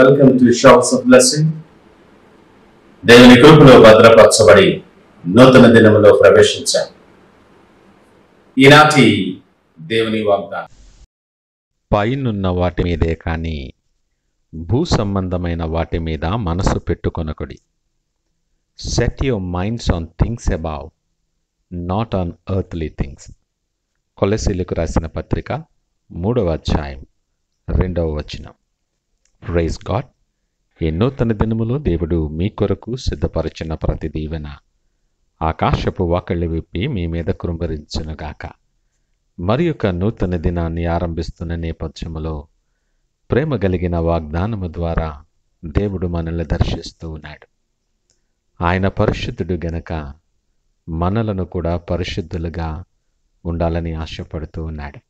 Welcome to shops of blessing. దేవుని కృపలో భద్రపరచబడి నూతన దినములో ప్రవేశించాం. ఈనాటి దేవుని వాగ్దానం, పైనున్న వాటి మీదే కానీ భూ సంబంధమైన వాటి మీద మనసు పెట్టుకొనకుడి. Set your minds on things above, not on earthly things. కొలెసీలకు రాసిన పత్రిక 3వ అధ్యాయం 2వ వచనం. Praise God. ఈ నూతన దినములో దేవుడు మీ కొరకు సిద్ధపరిచిన ప్రతి దీవెన ఆకాశపు వాకళ్ళు విప్పి మీ మీద కృంభరించునుగాక. మరి యొక్క నూతన దినాన్ని ఆరంభిస్తున్న నేపథ్యములో ప్రేమ కలిగిన వాగ్దానము ద్వారా దేవుడు మనల్ని దర్శిస్తూ ఉన్నాడు. ఆయన పరిశుద్ధుడు గనక మనలను కూడా పరిశుద్ధులుగా ఉండాలని ఆశపడుతూ ఉన్నాడు.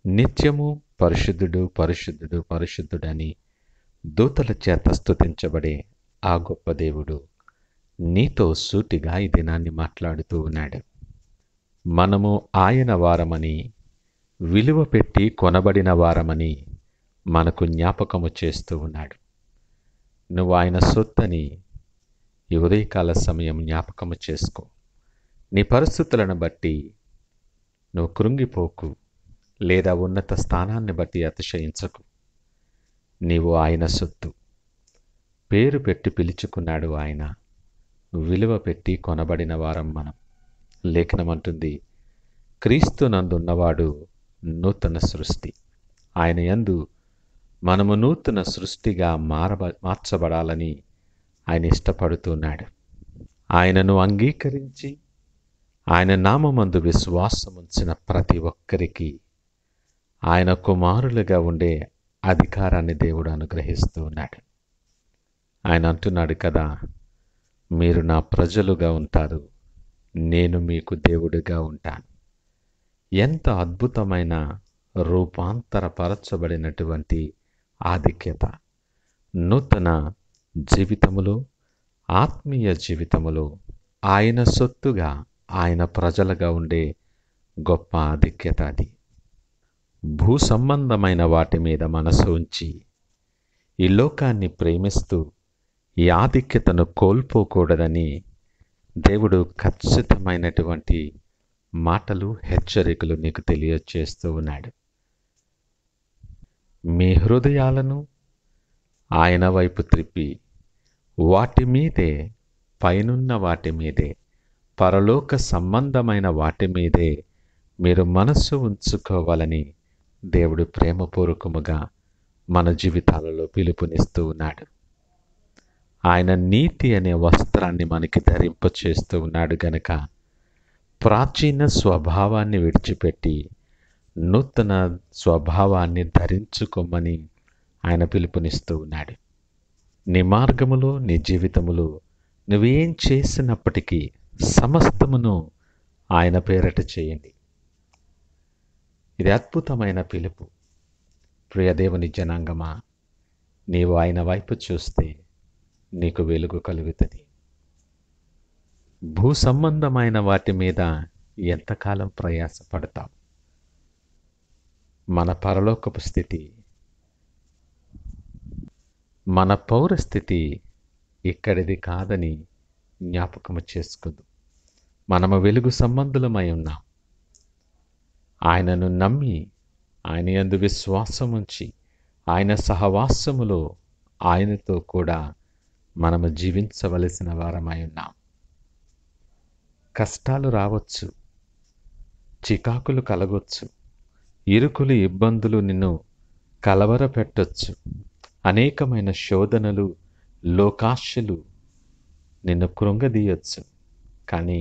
నిత్యము పరిశుద్ధుడు పరిశుద్ధుడు పరిశుద్ధుడని దూతల చేత స్తుతించబడే ఆ గొప్ప దేవుడు నీతో సూటిగా ఈ దినాన్ని మాట్లాడుతూ ఉన్నాడు. మనము ఆయన వారమని, విలువ పెట్టి కొనబడిన వారమని మనకు జ్ఞాపకము చేస్తూ ఉన్నాడు. నువ్వు ఆయన సొత్తని ఈ ఉదయకాల సమయం జ్ఞాపకము చేసుకో. నీ పరిస్థితులను బట్టి నువ్వు కృంగిపోకు, లేదా ఉన్నత స్థానాన్ని బట్టి అతిశయించకు. నీవు ఆయన సొత్తు. పేరు పెట్టి పిలుచుకున్నాడు ఆయన. విలువ పెట్టి కొనబడిన వారం మనం. లేఖనమంటుంది, క్రీస్తునందున్నవాడు నూతన సృష్టి. ఆయన యందు మనము నూతన సృష్టిగా మార్చబడాలని ఆయన ఇష్టపడుతున్నాడు. ఆయనను అంగీకరించి ఆయన నామమందు విశ్వాసముంచిన ప్రతి ఒక్కరికి ఆయన కుమారులుగా ఉండే అధికారాన్ని దేవుడు అనుగ్రహిస్తూ ఉన్నాడు. ఆయన అంటున్నాడు కదా, మీరు నా ప్రజలుగా ఉంటారు, నేను మీకు దేవుడిగా ఉంటాను. ఎంత అద్భుతమైన రూపాంతరపరచబడినటువంటి ఆధిక్యత! నూతన జీవితములో, ఆత్మీయ జీవితములో ఆయన సొత్తుగా, ఆయన ప్రజలుగా ఉండే గొప్ప ఆధిక్యత అది. భూ సంబంధమైన వాటి మీద మనసు ఉంచి ఈ లోకాన్ని ప్రేమిస్తూ ఈ ఆధిక్యతను కోల్పోకూడదని దేవుడు ఖచ్చితమైనటువంటి మాటలు, హెచ్చరికలు నీకు తెలియచేస్తూ ఉన్నాడు. మీ హృదయాలను ఆయన వైపు త్రిప్పి వాటి మీదే, పైనున్న వాటి మీదే, పరలోక సంబంధమైన వాటి మీదే మీరు మనస్సు ఉంచుకోవాలని దేవుడు ప్రేమపూర్వకముగా మన జీవితాలలో పిలుపునిస్తూ ఉన్నాడు. ఆయన నీతి అనే వస్త్రాన్ని మనకి ధరింపచేస్తూ ఉన్నాడు గనక ప్రాచీన స్వభావాన్ని విడిచిపెట్టి నూతన స్వభావాన్ని ధరించుకోమని ఆయన పిలుపునిస్తూ ఉన్నాడు. నీ మార్గములో, నీ జీవితములో నువ్వేం చేసినప్పటికీ సమస్తమును ఆయన పేరట చేయండి. ఇది అద్భుతమైన పిలుపు. ప్రియదేవుని జనాంగమా, నీవు ఆయన వైపు చూస్తే నీకు వెలుగు కలుగుతుంది. భూ సంబంధమైన వాటి మీద ఎంతకాలం ప్రయాసపడతావు? మన పరలోకపు స్థితి, మన పౌరస్థితి ఇక్కడిది కాదని జ్ఞాపకము చేసుకుందు. మనము వెలుగు సంబంధులమై ఉన్నాం. ఆయనను నమ్మి, ఆయన యందు విశ్వాసముంచి, ఆయన సహవాసములో ఆయనతో కూడా మనము జీవించవలసిన వారమై ఉన్నాం. కష్టాలు రావచ్చు, చికాకులు కలగొచ్చు, ఇరుకులు, ఇబ్బందులు నిన్ను కలవరపెట్టొచ్చు, అనేకమైన శోధనలు, లోకాశలు నిన్ను కృంగదీయొచ్చు. కానీ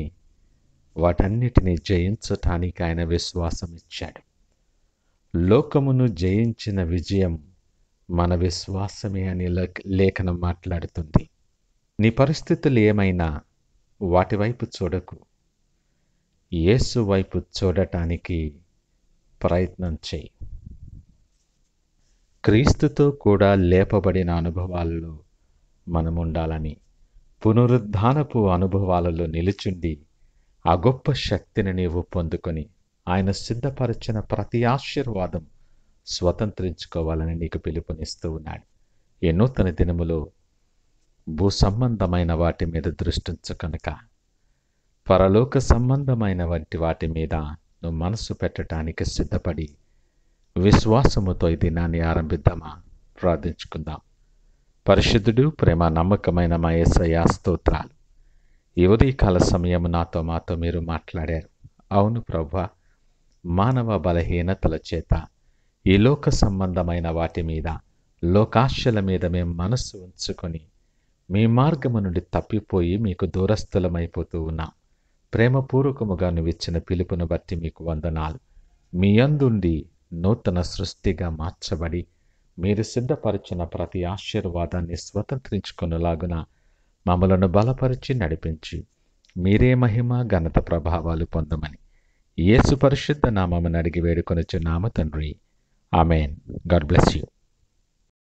వాటన్నిటినీ జయించటానికి ఆయన విశ్వాసం ఇచ్చాడు. లోకమును జయించిన విజయం మన విశ్వాసమే అని లేఖనం మాట్లాడుతుంది. నీ పరిస్థితులు ఏమైనా వాటి వైపు చూడకు, యేసు వైపు చూడటానికి ప్రయత్నం చేయి. క్రీస్తుతో కూడా లేపబడిన అనుభవాలలో మనం ఉండాలని, పునరుద్ధానపు అనుభవాలలో నిలుచుండి ఆ గొప్ప శక్తిని నీవు పొందుకొని ఆయన సిద్ధపరిచిన ప్రతి ఆశీర్వాదం స్వతంత్రించుకోవాలని నీకు పిలుపునిస్తూ ఉన్నాడు. ఈ నూతన దినములో భూ సంబంధమైన వాటి మీద దృష్టించకనుక పరలోక సంబంధమైన వాటి మీద నువ్వు మనసు పెట్టడానికి సిద్ధపడి విశ్వాసముతో ఈ దినాన్ని ఆరంభిద్దామా? ప్రార్థించుకుందాం. పరిశుద్ధుడు, ప్రేమ నమ్మకమైన మా యేసయ్యా స్తోత్రాలు. ఈ ఉదయకాల సమయం మాతో మీరు మాట్లాడారు. అవును ప్రభువా, మానవ బలహీనతల చేత ఈ లోక సంబంధమైన వాటి మీద, లోకాశల మీద మేము మనస్సు ఉంచుకొని మీ మార్గము నుండి తప్పిపోయి మీకు దూరస్థులమైపోతూ ఉన్నాం. ప్రేమపూర్వకముగా నువ్వు ఇచ్చిన పిలుపును బట్టి మీకు వందనాలు. మీ యందుండి నూతన సృష్టిగా మార్చబడి మీరు సిద్ధపరిచిన ప్రతి ఆశీర్వాదాన్ని స్వతంత్రించుకునేలాగున మమ్మలను బలపరిచి నడిపించి మీరే మహిమ ఘనత ప్రభావాలు పొందమని యేసు పరిశుద్ధ నామమున అడిగి వేడుకొనుచున్నాము తండ్రి. ఆమెన్. God bless you.